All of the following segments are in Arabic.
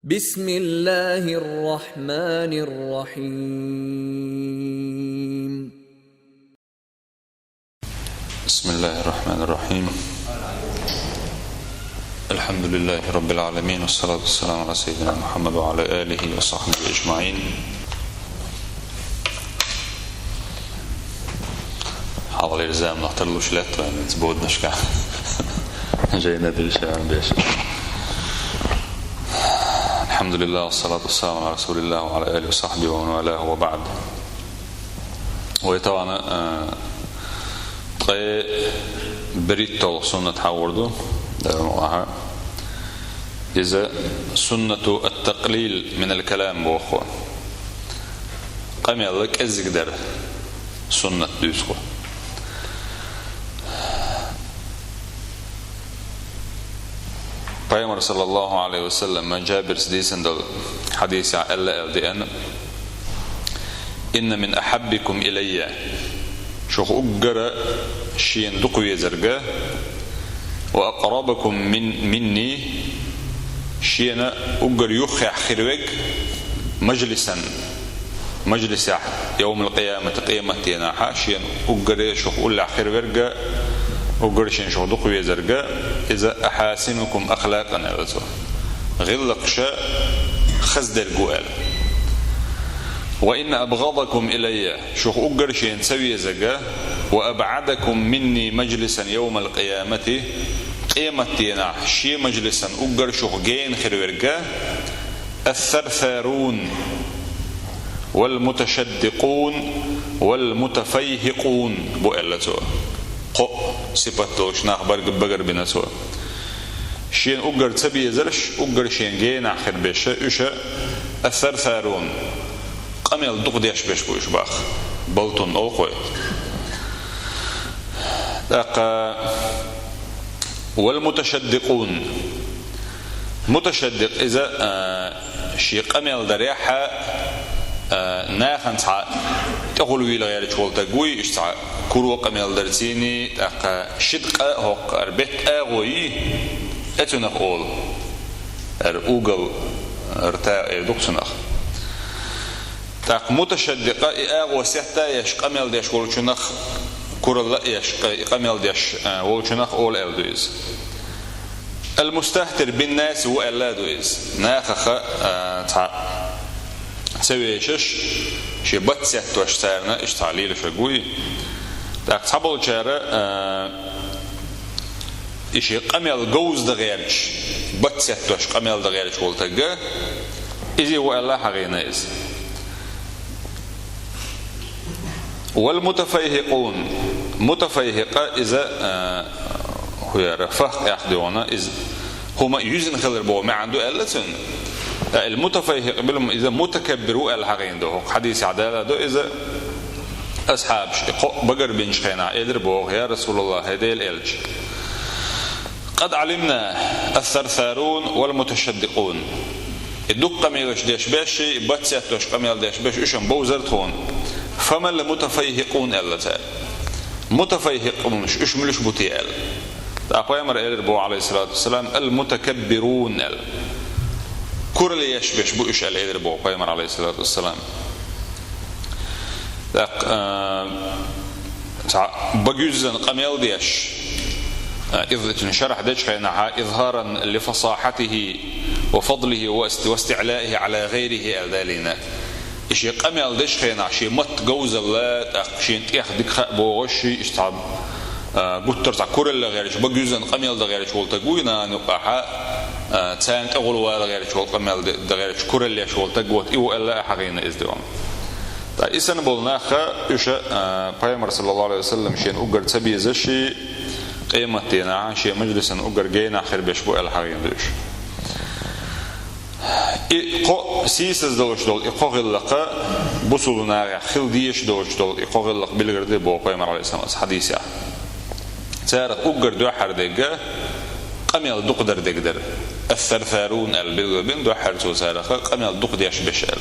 بسم الله الرحمن الرحيم. بسم الله الرحمن الرحيم. الحمد لله رب العالمين، والصلاة والسلام على سيدنا محمد وعلى آله وصحبه أجمعين. حاول الإلزام نختار له شلات نتبود نشكع جاي ندري شيء بيش. الحمد لله والصلاة والسلام على رسول الله وعلى آله وصحبه ومن والاه وبعد. وطبعا بريتو سنة حوردو إذا سنة التقليل من الكلام بوخو قام يلك أزقدر سنة دوسخو Peygamber sallallahu aleyhi ve sellem Cabir sidisinde hadisi elle eldiyen inne min ahabbikum ileyye şu uggara şiyen duqu yezerge ve aqrabakum minni şiyena uggar yukhi khirwek majlisan majlisa yawm al-qiyamah qiyamatina ha şiyen uggara şu ulla khirwerga وقرشين شو دقوا يزرقا إذا أحاسنكم أخلاقا غلق شاء خزد الجوال وإن أبغضكم إلي شو قرشين سوي يزرقا وأبعدكم مني مجلسا يوم القيامة قيمتنا شي مجلسا أقرشو جين خيرورقا الثرثارون والمتشدقون والمتفيهقون بؤلتو قو صفتوش نخبر بقر بنسوا شين أقر تبي زرش أقر شين جين آخر بيش إيش الثرثارون قميل دقديش بيش بوش باخ بلطون أوقوي والمتشدقون متشدق إذا شي قميل دريحة ناخن تقول ويلا غير شغل تقوي إيش كرو قميل درتيني شدق هوق أربت أغوي أتنخ أول أوغل أرتا أردوكسنخ متشدقة أغو سحتا يش قميل ديش ولشنخ كرلا يش قميل ديش ولشنخ أول أردويز المستهتر بالناس هو ألادويز ناخخ سويشش شي بتسات توش سارنا إيش تعليل شقوي تحبل شارع إيش قميل جوز دغيرش بتسات توش قميل دغيرش والتجا إذا هو الله حقينا إز والمتفيهقون متفيهقة إذا هو رفق يحدونا إذ هما يزن خلر بو ما عنده ألتن المتفيهق بلهم إذا متكبروا الحقين ده حديث عدالة ده إذا أصحاب بقر بن شخينا إدربوه يا رسول الله هدي الإلج قد علمنا الثرثارون والمتشدقون الدق ميلش ديش باشي باتسات توش قميل ديش باش إشم بوزرتون فما المتفيهقون ألتا متفيهقون مش إش ملش بوتيال أقوامر إدربوه عليه الصلاة والسلام المتكبرون كورل يشبش بوش على إدربوه أقوامر عليه الصلاة والسلام بجوزن قميل ديش إذا شرح ديش خيناها إظهارا لفصاحته وفضله واستعلائه على غيره أذالنا إشي قميل ديش خينا شي مت جوز الله شي ياخدك بوغشي إشتعب قلت ترتع كورل غيرش بجوزن قميل ده غيرش والتجوينا نقاها تان تقول ولا غيرش والقميل ده غيرش كورل يش والتجوت إيو إلا حقينا إزدوام إسن بولناخا إيش بيامر صلى الله عليه وسلم شين أجر تبي زشي قيمتنا شيء مجلسا أجر جينا آخر بيشبو الحقين دوش إقو سيسز دوش دول إقو غلقة بوصلنا خل ديش دوش دول إقو غلق بالغرد بو بيامر عليه السلام حديث تارك أجر دو حردقة قميل دقدر دقدر الثرثارون البلغبين دو حرتو سارخة قميل دقديش بشال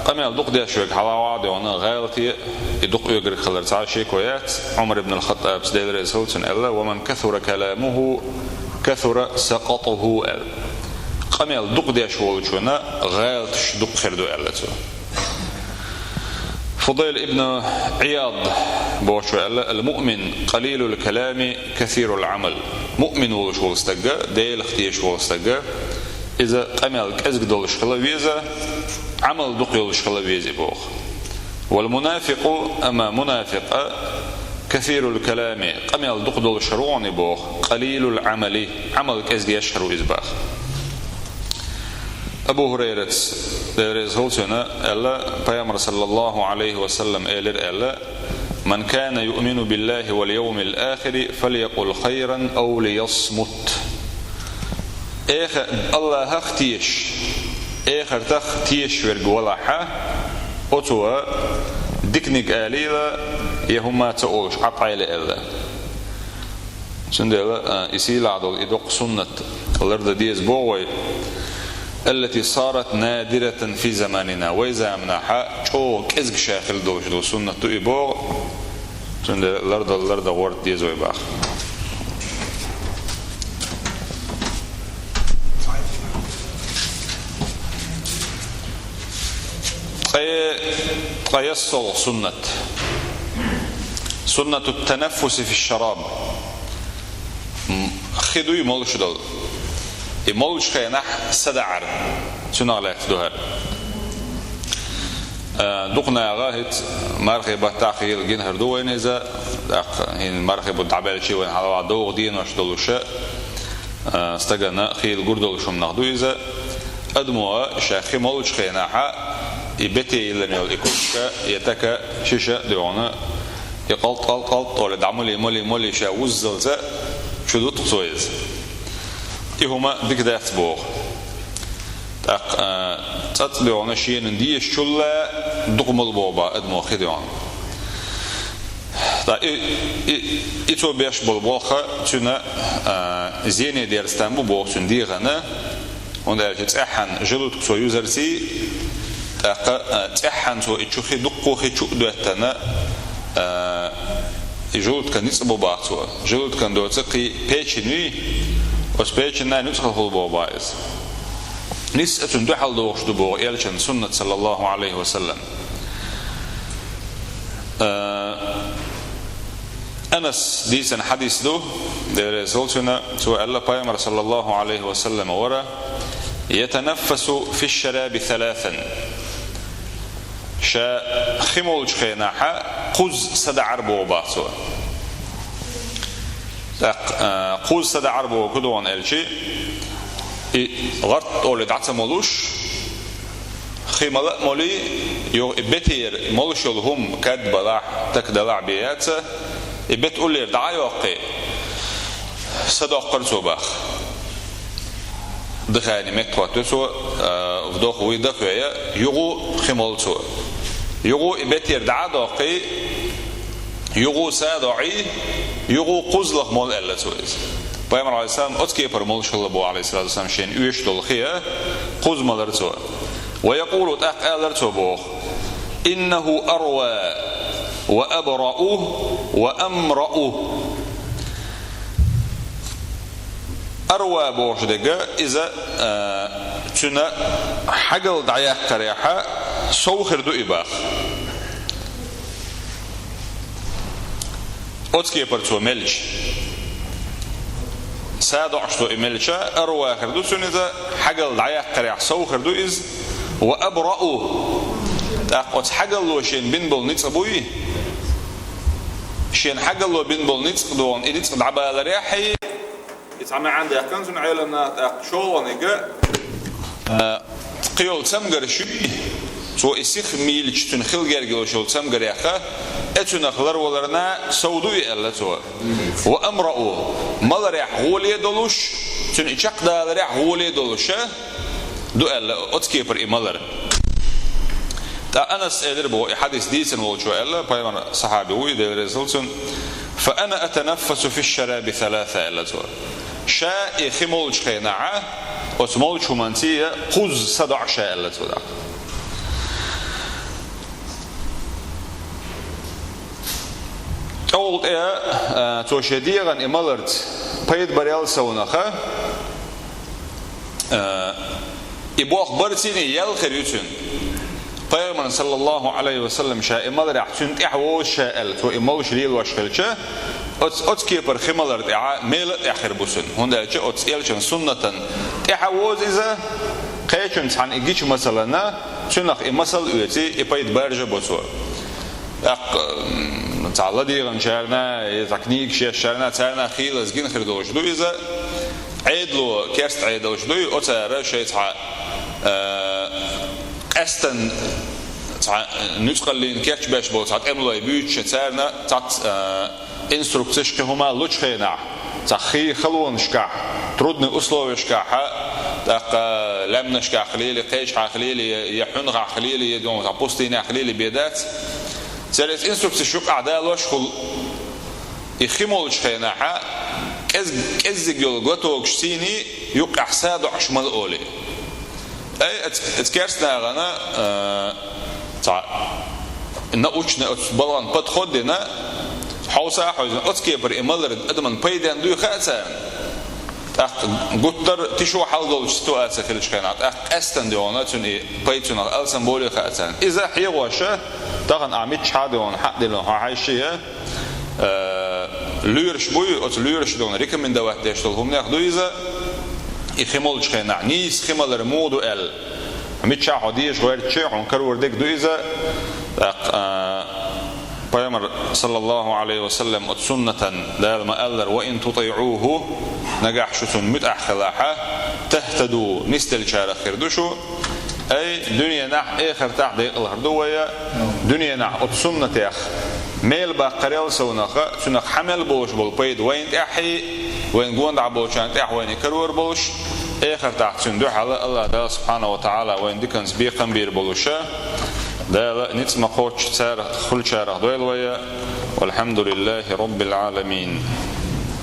قميل دق ديش ويك حلا وعدي وانا غالتي يدق يقري خلر تعاشي كويات عمر بن الخطاب سديل رسولتن إلا ومن كثر كلامه كثر سقطه قميل دق ديش ولشونا غالتش دق خردو ألتو فضيل ابن عياض بوشو المؤمن قليل الكلام كثير العمل مؤمن ولش ولستجا ديل اختيش ولستجا إذا قميل كأزق دولش خلويزة عمل دق يولش خلويزة بوخ والمنافق أما منافق كثير الكلام قميل دق دولش روني بوخ قليل العمل عمل كأزق يشهر إزباخ أبو هريرة رزهولتنا ألا بيامر صلى الله عليه وسلم ألا من كان يؤمن بالله واليوم الآخر فليقل خيرا أو ليصمت الله اختيش آخر تختيش ورقولها أتوا دكنك آليلا يهما تقولش عطايل ألا سندلا يسيل عدل إدوق سنة الأرض ديز بوغي التي صارت نادرة في زماننا وإذا منها شو كزق شاخل دو سنة إبوغ سندلا الأرض ورد ديز ويباخ قيصل سنة التنفس في الشراب خدو يمولش دول يمولش خينح سدعر سنة لا يتدوها دقنا غاهت مرخبة تاخيل جنهر دوين إذا مرخبة دعبال شيء وين حلوة دوغ دين وش دولوشاء استجنا خيل قردول شو مناخدو إذا أدموا شاخي مولش خينحا يبتي لميول يكوشكا يتكا شيشة دعونا يقلط ولا دعمولي مولي شا وزلزة شدو تقصويز إهما ديك دا يحتبوغ تطلعونا شيئا دي شلا دقم البوبا ادمو خدعون إتو بيش بالبوخة تنا زيني ديرستان بوبوغ تن ديغانا وندا تتأحن جلو تقصو يوزرسي تأحن تو إتشوخي دقوخي تشوك دواتنا جلد كان نصبو باعتوا جلد كان دواتقي بيشنوي وس بيشنا نسخل خلبو باعز نسأتون دوحل دوغش دبوغ إيالشان سنة صلى الله عليه وسلم أنس ديسن حديث دو دير زولتنا سوى الله بايمر صلى الله عليه وسلم ورا يتنفس في الشراب ثلاثا شا خمول شخيناحا قوز سدع عربو باتوا قوز سدع عربو كدوان الشي غرط أولي دعتا مولوش خيمالا مولي يو إبتير مولوش يولهم كاد بلاح تكدلاع بياتا إبت أولي دعاي وقي سدع قرصو باخ دخاني مكتواتو فدوخ ويدخويا يغو خمولتو يغو إبتير دعا دوقي يغو سادعي يغو قزلق مول ألتويز بايمر عليه السلام أتكيبر مول شلبو عليه الصلاة والسلام شين يوش دولخيا قز مالرتو ويقول تأقالرتو بوخ إنه أروى وأبرأه وأمرأه أروى بوش دقا إذا تنا حقل دعياق قريحة سوخر دو إباخ أتكي برتو ملج سادعش دو إملجا أروى خردو سنة حقل دعياق قريحة سوخر دو إز وأبرأو أت حقل لو شين بنبول نتقبوي شين حقل لو بنبول نتقدون إنتق دعبال ريحي يتعمل عندي أكنزون عيلنا شولانيجا قيول سمجر شوي سو إسيخ ميل شتون خلجر جل شول سمجر ياخا أتونا خلر ولرنا سودوي ألا سوا وأمرأو مال ريح غولي دلوش تون إشق دا ريح غولي دلوش دو ألا أتكيبر إمالر تا أنس أدربو حديث ديسن والشو ألا بايمان صحابي هو يدير رسولتون فأنا أتنفس في الشراب ثلاثة ألا سوا شاء خمولش خيناعة وتمولش همانتية قز صدع شاء ألا سوا أول إيه توشيديغان إمالرت بيد بريال سوناخا İbu akbartini yel khirütün. Peygamber sallallahu aleyhi ve sellem şaimalar yahtun ihvo şail to imal şril vaşkılça ot kipar khimalar melat akhir busun. Hondalça ot elçin sunnatan ihvoz iza qaychun san igiç masalana şunaq masal üyeti ipayt barja bosu. تعالى ديرن شارنا تكنيك شارنا تارنا خيل زين خردوش دو إذا عيدلو كيرست عيدلوش دو أتارا شيء تع أستن تع نتقلين كيرش باش بول تع أملاي بيوت شتارنا تع إنستركتش كهما لوش خينا تع خي خلون شكا تردن أسلوب شكا تق لمن شكا خليلي قيش خليلي يحن خليلي يدوم تع بوستين خليلي بيدات سالت إنستركتش شوك أعداء وشخل يخيمولش خينا كز يقول قطوك شتيني يق أحساد عشمال أولي أي اتكرسنا غنا تع نأوشنا بلان بدخدنا حوسا حوزن أتكبر إمالر أدمن بيدان دوي خاتان قطر تشو حلقة شتو أسكيلش خينات أستن ديونا توني بيتون ألسن بولي خاتان إذا حيواشة تاخن عميد شادون حق دلون هايشية لورش بوي أت لورش دون ريكمند واحد يشتغلهم ناخدو إذا يخملش خينا نيس خمل رمودو ال عميد شاهديش غير شيء عنكرور ديك دو إذا پیامبر صلی الله علیه و سلم سنة دال ما ألر وإن تطيعوه نجح شتون متأخلاحة تهتدوا نستل شار خردوشو أي دنيا نح آخر تعدي الهردوية دنيا نح سنة يخ ميل بقريل سونخ سنخ حمل بوش بالبيد وين تحي وين جوند عبوشان تح وين كرور بوش آخر تحت سندوح على الله سبحانه وتعالى وين دكنس بيقم بير بولوشة ده نتسمع خوش سارة خل شارة دويل ويا والحمد لله رب العالمين.